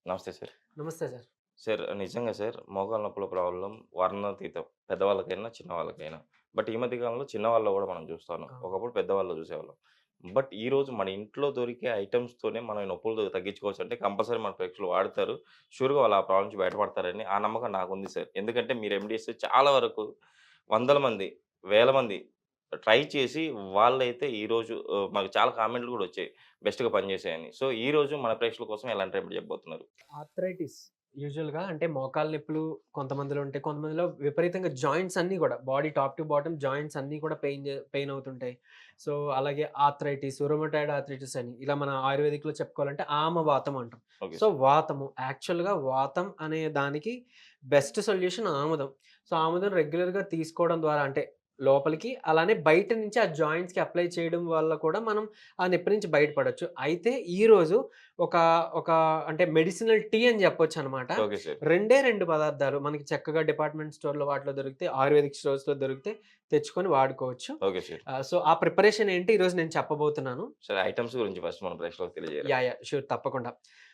నమస్తే సార్. నమస్తే sir. Sir నిజంగా సార్ మోకాళ్ళ నొప్పుల ప్రాబ్లమ్ వర్ణాతీతం. పెద్దవాళ్ళకైనా, చిన్నవాళ్ళకైనా. బట్ ఈ మధ్య కాలంలో చిన్నవాళ్ళలో గూడా మనం చూస్తున్నాం. అవును. ఒకప్పుడు పెద్దవాళ్ళలో చూసేవాళ్ళం. బట్ ఈరోజు మన ఇంట్లో దొరికే ఐటెమ్స్‌తోనే మనం ఈ నొప్పులు తగ్గించుకోవచ్చు అంటే కంపల్సరీ మన ప్రేక్షకులు వాడతారు. షూర్‌గా వాళ్ళు ఆ ప్రాబ్లమ్ నుంచి బయటపడతారని ఆ నమ్మకం నాకుంది సార్. ఎందుకంటే మీ రెమెడీస్ చాలా వరకు వందల మంది, వేల మంది ట్రై చేసి వాళ్ళైతే ఈరోజు మాకు చాలా కామెంట్‌లు గూడా వచ్చాయి. బెస్ట్‌గా పనిచేసాయని. సో, ఈరోజు మన ప్రేక్షకుల కోసం ఎలాంటి రెమెడీ చెప్పబోతున్నారు? ఆర్థరైటిస్ యూజువల్‌గా అంటే మోకాళ్ళ నొప్పులు కొంతమందిలో ఉంటాయి. కొంతమందిలో విపరీతంగా జాయింట్స్ అన్నీ గూడా body top to bottom joints అన్నీ కూడా పెయిన్ అవుతుంటాయి. సో, అలాగే ఆర్థరైటిస్, రుమటాయిడ్ ఆర్థరైటిస్ అని ఇలా మన ఆయుర్వేదిక్‌లో చెప్పుకోవాలంటే ఆమవాతం అంటాం. Okay so, sir. వాతము యాక్చువల్‌గా వాతం అనే దానికి బెస్ట్ సొల్యూషన్ ఆముదం. సో, ఆముదం రెగ్యులర్‌గా తీసుకోవడం ద్వారా అంటే లోపలికి అలానే బయట నుంచి ఆ జాయింట్స్‌కి అప్లై చేయడం వల్ల కూడా మనం ఆ నొప్పి నుంచి బయటపడొచ్చు. అయితే ఈరోజు ఒక ఒక అంటే మెడిసినల్ టీ అని చెప్పొచ్చనమాట. Okay sir. 2 పదార్థాలు మనకి చక్కగా డిపార్ట్‌మెంట్ స్టోర్‌లో వాటిలో దొరికితే, ఆయుర్వేదిక్ స్టోర్స్‌లో దొరికితే తెచ్చుకొని వాడుకోవచ్చు. Okay sir. సో, ఆ ప్రిపరేషన్ ఏంటి ఈరోజు నేను చెప్పబోతున్నాను. సరే ఐటెమ్స్ గురించి ఫస్ట్ మన ప్రేక్షకులకు తెలియజేయరా? యాహ్! షూర్ తప్పకుండా.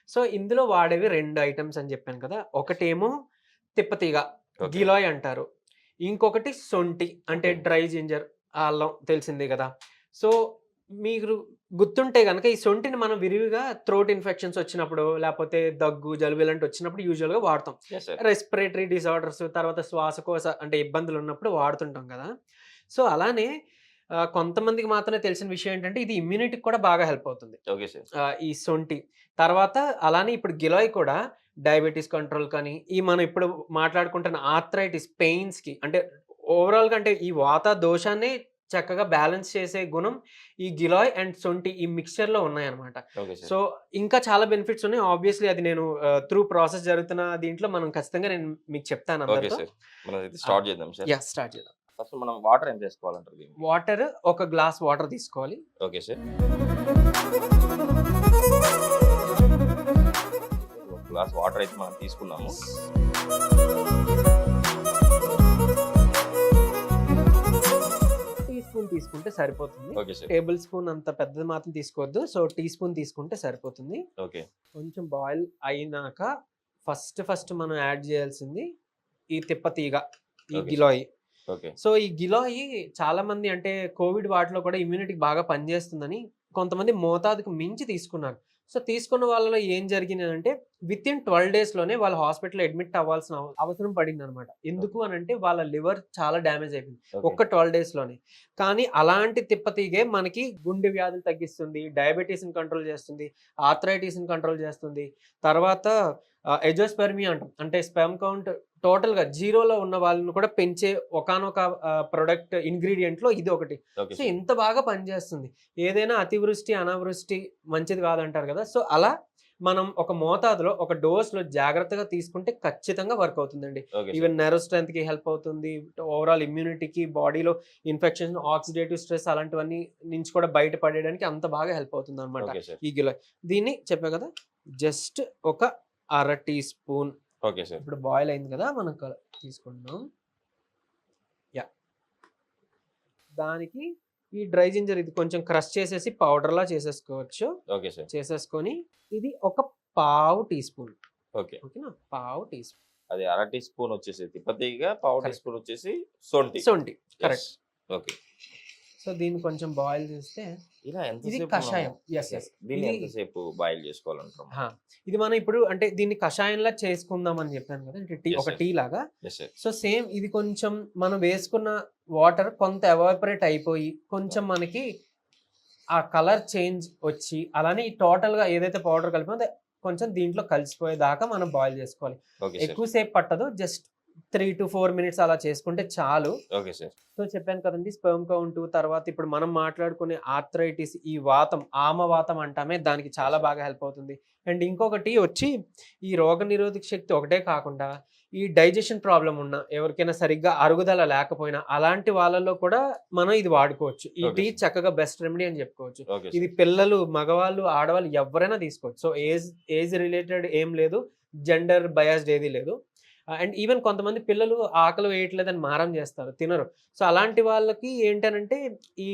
సో, ఇందులో వాడేవి 2 ఐటెమ్స్ అని చెప్పాను కదా! ఒకటేమో తిప్పతీగ, ఓకే. గిలాయ్ అంటారు. ఇంకొకటి సొంటి అంటే ఓకే. డ్రై జింజర్, అల్లం తెలిసిందే గదా! సో, మీరు గుర్తుంటే గనక ఈ సొంటిని మనం విరివిగా థ్రోట్ ఇన్ఫెక్షన్స్ వచ్చినప్పుడు, లేపోతే దగ్గు, జలుబు ఇలాంటివి వచ్చినప్పుడు యూజువల్‌గా వాడతాం. Yes sir. రెస్పిరేటరీ డిజార్డర్స్ తర్వాత శ్వాసకోశ అంటే ఇబ్బందులున్నప్పుడు వాడుతుంటాం గదా! సో, అలానే కొంతమందికి మాత్రమే తెలిసిన విషయం ఏంటంటే ఇది ఇమ్యూనిటీకి కూడా బాగా హెల్ప్ అవుతుంది. Okay sir. ఈ సొంటి. తర్వాత అలానే ఇప్పుడు గిలాయ్ కూడా డయాబెటిస్ కంట్రోల్ కానీ, ఈ మనం ఇప్పుడు మాట్లాడుకుంటున్న ఆర్థరైటిస్ పెయిన్స్‌కి అంటే ఓవరాల్‌గా అంటే ఈ వాత దోషాన్ని చక్కగా బ్యాలెన్స్ చేసే గుణం ఈ గిలాయ్ అండ్ సొంటి ఈ మిక్స్చర్‌లో ఉన్నాయన్నమాట. Okay sir. సో, ఇంకా చాలా బెనిఫిట్స్ ఉన్నాయి. ఆబ్వియస్లీ అది నేను త్రూ ప్రాసెస్ జరుగుతున్న దీంట్లో మనం ఖచ్చితంగా నేను మీకు చెప్తాను ఓకే అందరితో. సార్. మనం అయితే ఆ! స్టార్ట్ చేద్దాం సార్. స్టార్ట్ చేద్దాం. ఫస్ట్ మనం వాటర్ ఎంత ఏసుకోవాలంటారు దీనికి? వాటర్ ఒక గ్లాస్ వాటర్ తీసుకోవాలి. Okay sir. ఒక గ్లాస్ వాటర్ అయితే మనం తీసుకున్నాము. టీ స్పూన్ తీసుకుంటే సరిపోతుంది. Okay sir. టేబుల్ స్పూన్ అంత పెద్దది మాత్రం తీసుకోవద్దు. సో, టీ స్పూన్ తీసుకుంటే సరిపోతుంది. ఓకే. కొంచెం బాయిల్ అయినాక ఫస్ట్ మనం యాడ్ చేయాల్సింది ఈ తిప్పతీగ, ఈ ఓకే సార్. గిలాయి. ఓకే. సో, ఈ గిలాయి చాలామంది అంటే కోవిడ్ వాటిలో కూడా ఇమ్యూనిటీకి బాగా పనిచేస్తుందని కొంతమంది మోతాదుకు మించి తీసుకున్నారు. సో, తీసుకున్న వాళ్ళలో ఏం జరిగిందనంటే వితిన్ 12 డేస్‌లోనే వాళ్ళు హాస్పిటల్‌లో అడ్మిట్ అవ్వాల్సిన అవసరం పడిందనమాట. ఎందుకు ఓకే. అనంటే వాళ్ళ లివర్ చాలా డ్యామేజ్ అయిపోయింది. ఓకే. ఒక్క 12 డేస్‌లోనే. కానీ అలాంటి తిప్పతీగే మనకి గుండె వ్యాధులు తగ్గిస్తుంది, డయాబెటిస్‌ని కంట్రోల్ చేస్తుంది, ఆర్థరైటిస్‌ని కంట్రోల్ చేస్తుంది. తర్వాత ఎజోస్పెర్మియా అంటాం. అంటే స్పెర్మ్ కౌంట్ టోటల్‌గా జీరోలో ఉన్న వాళ్ళని కూడా పెంచే ఒకానొక ప్రొడక్ట్ ఇంగ్రీడియెంట్‌లో ఇది ఒకటి. Okay so, sir. ఇంత బాగా పనిచేస్తుంది. ఏదైనా అతివృష్టి, అనావృష్టి మంచిది కాదంటారు కదా! సో, అలా మనం ఒక మోతాదులో, ఒక డోస్‌లో జాగ్రత్తగా తీసుకుంటే ఖచ్చితంగా వర్క్ అవుతుందండి. Okay sir. ఈవెన్ నెర్వ్ స్ట్రెంగ్త్‌కి హెల్ప్ అవుతుంది. ఓవరాల్ ఇమ్యూనిటీకి, బాడీలో ఇన్ఫెక్షన్, ఆక్సిడేటివ్ స్ట్రెస్ అలాంటివన్నీ నుంచి కూడా బయట పడేయడానికి అంత బాగా హెల్ప్ అవుతుందనమాట ఓకే సార్. ఈ గిలాయ్. దీన్ని చెప్పా కదా! జస్ట్ ఒక అర టీ స్పూన్ ఓకే సార్. ఇప్పుడు బాయిల్ అయింది కదా! మనం తీసుకుంటున్నాం. యాహ్! దానికి ఈ డ్రై జింజర్ ఇది కొంచెం క్రష్ చేసేసి పౌడర్‌లా చేసేసుకోవచ్చు. Okay sir. చేసేసుకొని ఇది ఒక పావు టీ స్పూన్. ఓకే. ఓకేనా? పావు టీ స్పూన్. అది అర టీ స్పూన్ వచ్చేసి తిప్పతీగ, పావు టీ కరెక్ట్. స్పూన్ వచ్చేసి సొంఠి. సొంటి. యెస్. కరెక్ట్. ఓకే. సో, దీన్ని కొంచెం బాయిల్ చేస్తే ఇలా ఇది ఎంతసేపు మనము కషాయం. యెస్. ఓకే. యెస్. దీన్ని ఇది ఎంతసేపు బాయిల్ చేసుకోవాలంటారు మనం? ఆ! ఇది మనం ఇప్పుడు అంటే దీన్ని కషాయంలా చేసుకుందాం అని చెప్పాను కదా! అంటే యెస్ ఒక సార్. టీ లాగా. Yes sir. సో, సేమ్ ఇది కొంచెం మనం వేసుకున్న వాటర్ కొంత ఎవాపరేట్ అయిపోయి, కొంచెం మనకి ఆ కలర్ చేంజ్ వచ్చి, అలానే ఈ టోటల్‌గా ఏదైతే పౌడర్ కలిపామో అది కొంచెం దీంట్లో కలిసిపోయేదాకా మనం బాయిల్ చేసుకోవాలి. Okay sir. ఎక్కువ సేపు పట్టదు. జస్ట్ 3-4 మినిట్స్ అలా చేసుకుంటే చాలు. Okay sir. సో, చెప్పాను కదండీ స్పెర్మ్ కౌంట్ తర్వాత ఇప్పుడు మనం మాట్లాడుకునే ఆర్థరైటిస్ ఈ వాతం, ఆమవాతం అంటామే దానికి చాలా యెస్ సార్. బాగా హెల్ప్ అవుతుంది. అండ్ ఇంకొకటి వచ్చి ఈ రోగనిరోధక శక్తి ఒకటే కాకుండా ఈ డైజెషన్ ప్రాబ్లమ్ ఉన్న ఎవరికైనా సరిగ్గా అరుగుదల లేకపోయినా అలాంటి వాళ్ళలో కూడా మనం ఇది వాడుకోవచ్చు. ఈ ఓకే టీ సార్. చక్కగా బెస్ట్ రెమెడీ అని చెప్పుకోవచ్చు. ఓకే ఇది సార్. పిల్లలు, మగవాళ్ళు, ఆడవాళ్ళు ఎవ్వరైనా తీసుకోవచ్చు. సో, ఏజ్ రిలేటెడ్ ఏం లేదు. జెండర్ బయాస్డ్ ఏది లేదు. అండ్ ఈవెన్ కొంతమంది పిల్లలు ఆకలి వేయట్లేదని మారం చేస్తారు. తినరు. సో, అలాంటి వాళ్ళకి ఏంటనంటే ఈ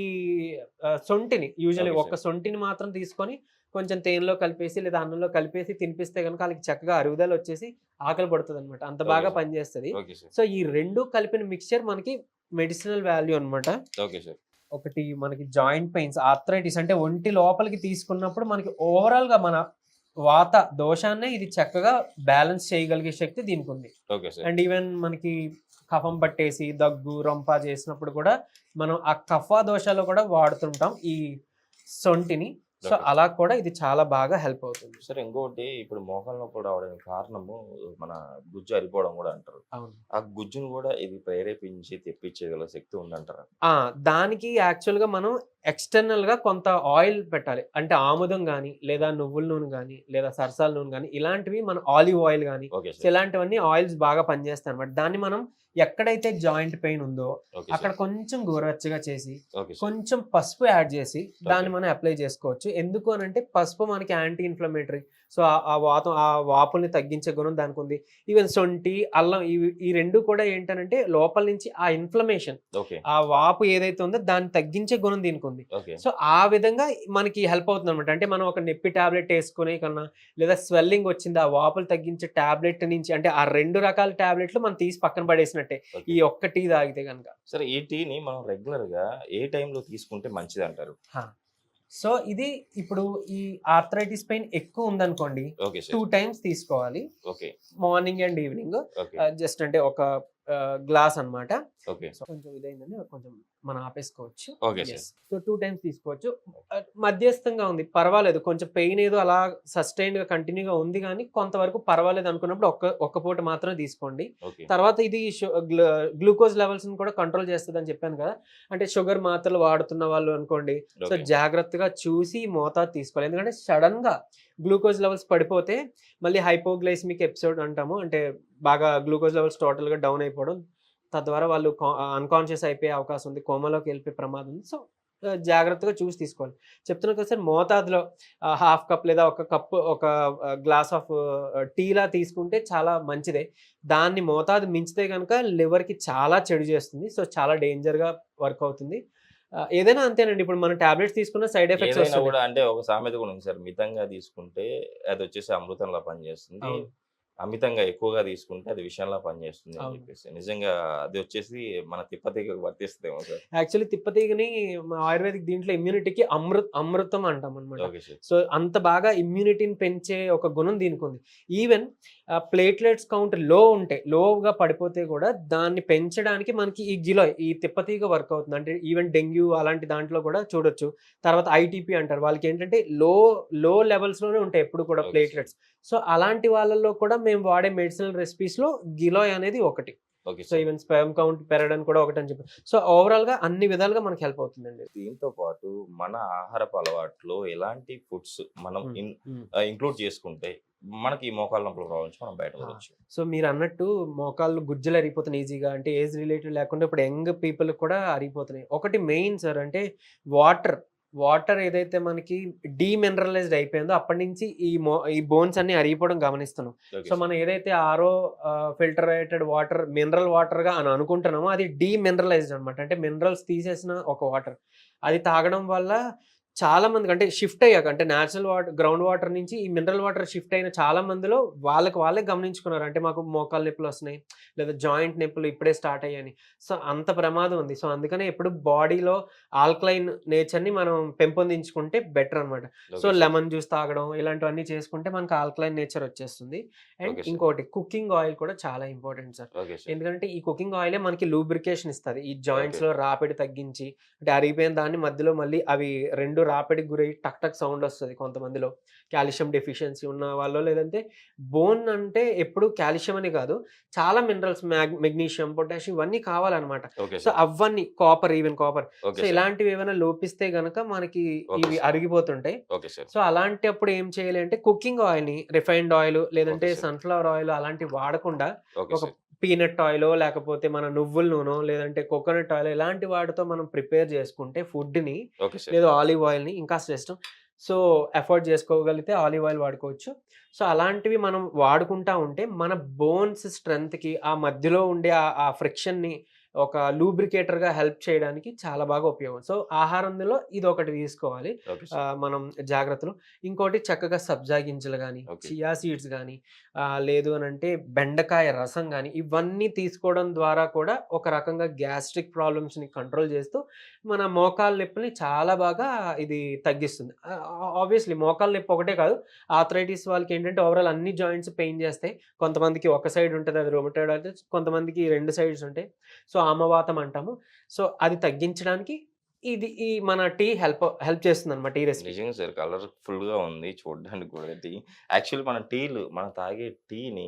సొంటిని యూజువల్లీ ఓకే ఒక్క సార్. సొంటిని మాత్రం తీసుకొని కొంచెం తేనెలో కలిపేసి లేదా అన్నంలో కలిపేసి తినిపిస్తే గనుక ఆళ్ళకి చక్కగా అరుగుదలొచ్చేసి ఆకలి పడుతదనమాట. అంత ఓకే బాగా సార్. పనిచేస్తది. Okay sir. సో, ఈ 2 కలిపిన మిక్స్చర్ మనకి మెడిసినల్ వాల్యూ అనమాట. Okay sir. ఒకటి మనకి జాయింట్ పెయిన్స్, ఆర్థరైటిస్ అంటే ఒంటి లోపలికి తీసుకున్నప్పుడు మనకి ఓవరాల్‌గా మన వాత దోషాన్నే ఇది చక్కగా బ్యాలెన్స్ చేయగలిగే శక్తి దీనికుంది. Okay sir. అండ్ ఈవెన్ మనకి కఫం పట్టేసి, దగ్గు, రొంప చేసినప్పుడు కూడా మనం ఆ కఫ దోషాల్లో కూడా వాడుతుంటాం ఈ సొంటిని. So, okay. అలా కూడా ఇది చాలా బాగా హెల్ప్ అవుతుంది. సరే ఇంకోటి ఇప్పుడు మోకాళ్ళ నొప్పులు రావడానికి కారణము మన గుజ్జు అరిపోవడం గూడా అంటారు. అవును. ఆ గుజ్జును గూడా ఇది ప్రేరేపించి తెప్పించగల శక్తి ఉందంటారా? ఆ! దానికి యాక్చువల్‌గా మనం ఎక్స్‌టర్నల్‌గా కొంత ఆయిల్ పెట్టాలి. అంటే ఆముదం గాని, లేదా నువ్వుల నూనె గాని, లేదా సరసాల నూనె గాని, ఇలాంటివి మన ఆలివ్ ఆయిల్ గాని, ఓకే సో, సార్. ఇలాంటివన్నీ ఆయిల్స్ బాగా పనిచేస్తాయన్నమాట. దాన్ని మనం ఎక్కడైతే జాయింట్ పెయిన్ ఉందో ఓకే అక్కడ సార్. కొంచెం గోరువెచ్చగా చేసి, ఓకే సార్. కొంచెం పసుపు యాడ్ చేసి దాన్ని ఓకే. మనం అప్లై చేసుకోవచ్చు. ఎందుకు అనంటే పసుపు మనకి యాంటీ ఇన్‌ఫ్లమేటరీ. సో, ఆ వాతం ఆ వాపుల్ని తగ్గించే గుణం దానికుంది. ఈవెన్ సొంఠి, అల్లం ఈ 2 కూడా ఏంటనంటే లోపల నుంచి ఆ ఇన్‌ఫ్లమేషన్, ఓకే. ఆ వాపు ఏదైతే ఉందో దాన్ని తగ్గించే గుణం దీనికుంది. ఓకే. సో, ఆ విధంగా మనకి హెల్ప్ అవుతుందనమాట. అంటే మనం ఒక నొప్పి టాబ్లెట్ యేసుకునే కన్నా, లేదా స్వెల్లింగ్ వచ్చింది, ఆ వాపులు తగ్గించే టాబ్లెట్ నుంచి అంటే ఆ 2 రకాల టాబ్లెట్‌లు మనం తీసి పక్కన పడేసినట్టే. ఓకే. ఈ ఒక్క టీ తాగితే గనక. సరే ఈ టీని మనం రెగ్యులర్‌గా ఏ టైంలో తీసుకుంటే మంచిదంటారు? ఆ! సో, ఇది ఇప్పుడు ఈ ఆర్థరైటిస్ పెయిన్ ఎక్కువ ఉందనుకోండి, ఓకే 2 సార్. టైమ్స్ తీసుకోవాలి. Okay. Morning and evening. Okay. Just అంటే ఒక గ్లాస్ అన్నమాట. ఓకే. సో, కొంచెం ఇదైందండి. కొంచెం మనం ఆపేసుకోవచ్చు. Okay sir. Yes. So, 2 times తీసుకోవచ్చు. మధ్యస్థంగా ఉంది. పర్వాలేదు. కొంచెం పెయిన్ ఏదో అలా సస్టైన్డ్‌గా కంటిన్యూగా ఉంది గానీ, కొంతవరకు పర్వాలేదు అనుకున్నప్పుడు ఒక్క పూట మాత్రమే తీసుకోండి. ఓకే. తర్వాత ఇది గ్లూకోజ్ లెవెల్స్‌ని కూడా కంట్రోల్ చేస్తదని చెప్పాను కదా! అంటే షుగర్ మాత్రలు వాడుతున్న వాళ్ళు అనుకోండి. So, okay. జాగ్రత్తగా చూసి మోతాదు తీసుకోవాలి. ఎందుకంటే సడెన్‌గా గ్లూకోజ్ లెవెల్స్ పడిపోతే మళ్ళీ హైపోగ్లైసెమిక్ ఎపిసోడ్ అంటాము. అంటే బాగా గ్లూకోజ్ లెవెల్స్ టోటల్‌గా డౌన్ అయిపోవడం. తద్వారా వాళ్ళు అన్‌కాన్షియస్ అయిపోయే అవకాశం ఉంది. కోమాలోకి వెళ్ళిపోయే ప్రమాదం ఉంది. సో, జాగ్రత్తగా చూసి తీసుకోవాలి. చెప్తున్నా కదా సార్, మోతాదులో హాఫ్ కప్ లేదా ఒక కప్పు ఒక గ్లాస్ ఆఫ్ టీలా తీసుకుంటే చాలా మంచిదే. దాన్ని మోతాదు మించితే గనక లివర్‌కి చాలా చెడు చేస్తుంది. సో, చాలా డేంజర్‌గా వర్క్ అవుతుంది. ఏదైనా అంతేనండి. ఇప్పుడు మనం టాబ్లెట్స్ తీసుకున్న సైడ్ ఎఫెక్ట్స్ ఏదైనా వస్తున్నాయి. గూడా అంటే ఒక సామెత కూడా ఉంది సార్. మితంగా తీసుకుంటే అదొచ్చేసి అమృతంలా పనిచేస్తుంది. అవును. అమితంగా ఎక్కువగా తీసుకుంటే అది విషంలా పనిచేస్తుంది అని అవును. జెప్పేసి. నిజంగా అది వచ్చేసి మన తిప్పతీగకు వర్తిస్తదేమో సార్. యాక్చువల్లీ తిప్పతీగని ఆయుర్వేదిక్ దీంట్లో ఇమ్యూనిటీకి అమృతం అంటామనమాట. Okay sir. సో, అంత బాగా ఇమ్యూనిటీని పెంచే ఒక గుణం దీనికుంది. ఈవెన్ ప్లేట్‌లెట్స్ కౌంట్ లోగా పడిపోతే గూడా దాన్ని పెంచడానికి మనకి ఈ గిలోయ్, ఈ తిప్పతీగ వర్క్ అవుతుంది. అంటే ఈవెన్ డెంగ్యూ అలాంటి దాంట్లో కూడా చూడొచ్చు. తర్వాత ఐటీపీ అంటారు. వాళ్ళకేంటంటే లో లెవెల్స్‌లోనే ఉంటాయి ఎప్పుడు కూడా ఓకే సార్. ప్లేట్‌లెట్స్. సో, అలాంటి వాళ్ళలో కూడా మేము వాడే మెడిసినల్ రెసిపీస్‌లో గిలోయ్ అనేది ఒకటి. Okay so, sir. Even sperm count పెరగడానికి కూడా ఒకటని చెప్పారు. సో, ఓవరాల్‌గా అన్ని విధాలుగా మనకి హెల్ప్ అవుతుందండి. దీంతో పాటు మన ఆహారపు అలవాట్లో ఎలాంటి ఫుడ్స్ మనం హ్మ్. హ్మ్. ఇంక్లూడ్ చేసుకుంటే మనకి ఈ మోకాళ్ళ నొప్పుల ప్రాబ్లమ్ నుంచి మనం ఆ! బయటపడొచ్చు. సో, మీరన్నట్టు మోకాళ్ళు గుజ్జలు అరిగిపోతున్నాయి ఈజీగా. అంటే ఏజ్ రిలేటెడ్ లేకుండా ఇప్పుడు యంగ్ పీపుల్‌కి కూడా అరిగిపోతున్నాయి. ఒకటి మెయిన్ సార్ అంటే వాటర్. వాటర్ ఏదైతే మనకి డీమినరలైజ్డ్ అయిపోయిందో అప్పటినుంచి ఈ బోన్స్ అన్నీ అరిగిపోవడం గమనిస్తున్నాం. Okay so, sir. మనం ఏదైతే ఆరో ఫిల్టరేటెడ్ వాటర్ మినరల్ వాటర్‌గా అని అనుకుంటున్నామో అది డీమినరలైజ్డ్ అనమాట. అంటే మినరల్స్ తీసేసిన ఒక వాటర్. అది తాగడం వల్ల చాలా మందికి అంటే షిఫ్ట్ అయ్యాక అంటే నేచురల్ గ్రౌండ్ వాటర్ నుంచి ఈ మినరల్ వాటర్ షిఫ్ట్ అయిన చాలా మందిలో వాళ్ళకి వాళ్ళే గమనించుకున్నారు. అంటే మాకు మోకాళ్ళ నొప్పులొస్తున్నాయి. లేదా జాయింట్ నొప్పులు ఇప్పుడే స్టార్ట్ అయ్యాయని. సో, అంత ప్రమాదం ఉంది. సో, అందుకనే ఎప్పుడు బాడీలో ఆల్కలైన్ నేచర్‌ని మనం పెంపొందించుకుంటే బెటర్ అనమాట. So, okay sir. Lemon juice తాగడం ఇలాంటివన్నీ చేసుకుంటే మనకు ఆల్కలైన్ నేచర్ వచ్చేస్తుంది. And okay sir. ఇంకోటి కుకింగ్ ఆయిల్ కూడా చాలా ఇంపార్టెంట్ సార్. Okay sir. ఎందుకంటే ఈ కుకింగ్ ఆయిలే మనకి లూబ్రికేషన్ ఇస్తది. ఈ ఓకే. జాయింట్స్‌లో రాపిడి తగ్గించి అంటే అరిగిపోయిన దాన్ని మధ్యలో మళ్ళీ అవి 2 రాపిడికి గురయ్యి టక్ టక్ సౌండ్ వస్తది కొంతమందిలో. కాల్షియం డెఫిషియన్సీ ఉన్న వాళ్ళో లేదంటే బోన్ అంటే ఎప్పుడు కాల్షియం అని కాదు. చాలా మినరల్స్ మెగ్నీషియం, పొటాషియం ఇవన్నీ కావాలన్నమాట. Okay so, sir. అవ్వన్నీ even copper. Okay so, sir. ఇలాంటివి ఏమైనా లోపిస్తే గనక మనకి ఓకే ఇవి సార్. అరిగిపోతుంటాయి. Okay sir. సో, అలాంటప్పుడు ఏం చేయాలి అంటే కుకింగ్ ఆయిల్‌ని రిఫైన్డ్ ఆయిల్ లేదంటే ఓకే సార్. సన్‌ఫ్లవర్ ఆయిల్ అలాంటివి వాడకుండా ఓకే ఒక సార్. పీనట్ ఆయిలో లేకపోతే మన నువ్వుల నూనె లేదంటే కోకోనట్ ఆయిల్ ఇలాంటి వాటితో మనం ప్రిపేర్ చేసుకుంటే ఫుడ్‌ని ఓకే సార్. లేదా ఆలివ్ ఆయిల్‌ని ఇంకా శ్రేష్టం. సో, అఫోర్డ్ చేసుకోగలిగితే ఆలివ్ ఆయిల్ వాడుకోవచ్చు. సో, అలాంటివి మనం వాడుకుంటా ఉంటే మన బోన్స్ స్ట్రెంగ్త్‌కి ఆ మధ్యలో ఉండే ఆ ఫ్రిక్షన్‌ని ఒక లూబ్రికేటర్‌గా హెల్ప్ చేయడానికి చాలా బాగా ఉపయోగం. సో, ఆహారంలో ఇదొకటి తీసుకోవాలి. Okay sir. మనం జాగ్రత్తలు. ఇంకోటి చక్కగా సబ్జా గింజలు గానీ, ఓకే. చియా సీడ్స్ గానీ, లేదు అనంటే బెండకాయ రసం గానీ, ఇవన్నీ తీసుకోవడం ద్వారా కూడా ఒక రకంగా గ్యాస్ట్రిక్ ప్రాబ్లమ్స్‌ని కంట్రోల్ చేస్తూ మన మోకాళ్ళ నొప్పుల్ని చాలా బాగా ఇది తగ్గిస్తుంది. ఆబ్వియస్‌లీ మోకాళ్ళ నొప్పి ఒకటే కాదు. ఆర్థరైటిస్ వాళ్ళకేంటంటే ఓవరాల్ అన్ని జాయింట్స్ పెయిన్ చేస్తాయి. కొంతమందికి ఒక సైడ్ ఉంటది. అది రొమటాయిడ్ ఆర్థరైటిస్. కొంతమందికి 2 సైడ్స్ ఉంటాయి. సో, ఆమవాతం అంటాము. సో, అది తగ్గించడానికి ఈ మన టీ హెల్ప్ చేస్తుందనమాట ఈ రెసిపీ. నిజంగా సార్ కలర్‌ఫుల్‌గా ఉంది చూడడానికి కూడా టీ. యాక్చువల్లీ మనం తాగే టీని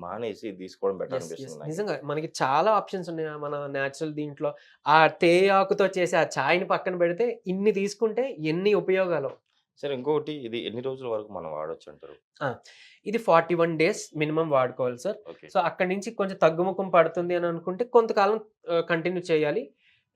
మానేసి ఇది తీసుకోవడం బెటర్ యెస్. అనిపిస్తుంది నాకు. నిజంగా మనకి చాలా ఆప్షన్స్ ఉన్నాయి. మన నేచురల్ దీంట్లో ఆ తేయాకుతో చేసే ఆ చాయ్‌ని పక్కన పెడితే ఇన్ని తీసుకుంటే ఎన్ని ఉపయోగాలో. సరే ఇంకొకటి ఇది ఎన్ని రోజుల వరకు మనం వాడొచ్చంటారు? ఆ! ఇది 41 డేస్ మినిమమ్ వాడుకోవాలి సార్. ఓకే. సో, అక్కడి నుంచి కొంచెం తగ్గుముఖం పడుతుంది అని అనుకుంటే కొంతకాలం కంటిన్యూ చేయాలి.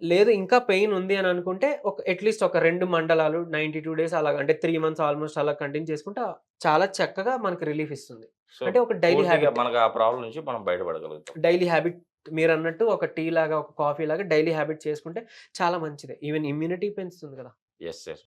లేదు ఇంకా పెయిన్ ఉంది అని అనుకుంటే అట్‌లీస్ట్ ఒక 2 మండలాలు 92 డేస్ అలాగా అంటే 3 మంత్స్ ఆల్‌మోస్ట్ అలా కంటిన్యూ చేసుకుంటే చాలా చక్కగా మనకు రిలీఫ్ ఇస్తుంది. సో, అంటే ఒక డైలీ పూర్తిగా హ్యాబిట్. మనకు ఆ ప్రాబ్లమ్ నుంచి మనం బయటపడగలుగుతాం. డైలీ హ్యాబిట్ మీరన్నట్టు ఒక టీ లాగా, ఒక కాఫీ లాగా డైలీ హ్యాబిట్ చేసుకుంటే చాలా మంచిదే. ఈవెన్ ఇమ్యూనిటీ పెంచుతుంది కదా! Yes sir.